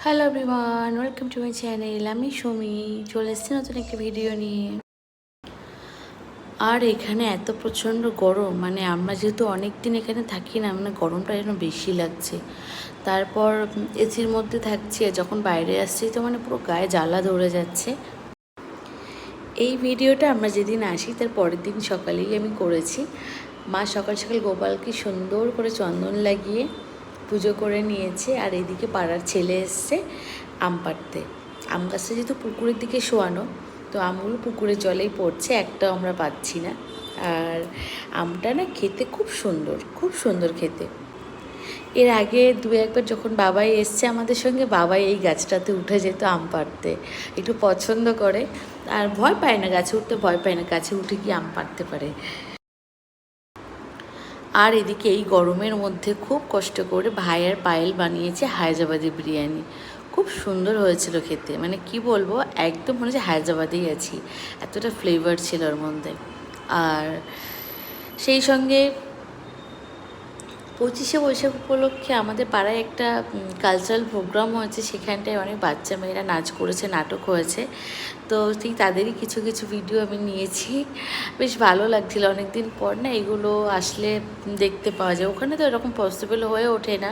Hello everyone, welcome to my channel. আমি সুমি, চলে এসেছি নতুন একটা ভিডিও নিয়ে। আর এখানে এত প্রচণ্ড গরম, মানে আমরা যেহেতু অনেক দিন এখানে থাকি না, মানে গরমটা যেন বেশি লাগছে। তারপর এসির মধ্যে থাকছি, যখন বাইরে আসছি তো মানে পুরো গায়ে জ্বালা ধরে যাচ্ছে। এই ভিডিওটা আমরা যেদিন আসি তার পরের দিন সকালেই আমি করেছি। মা সকাল সকাল গোপালকে সুন্দর করে চন্দন লাগিয়ে পুজো করে নিয়েছে। আর এদিকে পাড়ার ছেলে এসছে আম পাড়তে। আম গাছটা যেহেতু পুকুরের দিকে শোয়ানো, তো আমগুলো পুকুরের জলেই পড়ছে, একটাও আমরা পাচ্ছি না। আর আমটা না খেতে খুব সুন্দর, খুব সুন্দর খেতে। এর আগে দু একবার যখন বাবাই এসছে আমাদের সঙ্গে, বাবাই এই গাছটাতে উঠে যেত আম পাড়তে, একটু পছন্দ করে। আর ভয় পায় না, গাছে উঠতে ভয় পায় না, গাছে উঠে গিয়ে আম পাড়তে পারে। আর এদিকে এই গরমের মধ্যে খুব কষ্ট করে ভাইয়ের পায়েল বানিয়েছে হায়দ্রাবাদি বিরিয়ানি। খুব সুন্দর হয়েছিল খেতে, মানে কি বলবো, একদম মনে হচ্ছে হায়দ্রাবাদেই আছি, এতটা ফ্লেভার ছিল ওর মধ্যে। আর সেই সঙ্গে 25শে বৈশাখ উপলক্ষে আমাদের পাড়ায় একটা কালচারাল প্রোগ্রাম হয়েছে, সেখানটায় অনেক বাচ্চা মেয়েরা নাচ করেছে, নাটক হয়েছে। তো ঠিক তাদেরই কিছু কিছু ভিডিও আমি নিয়েছি। বেশ ভালো লাগছিলো, অনেক দিন পর না এগুলো আসলে দেখতে পাওয়া যায়, ওখানে তো এরকম পসিবল হয়ে ওঠে না।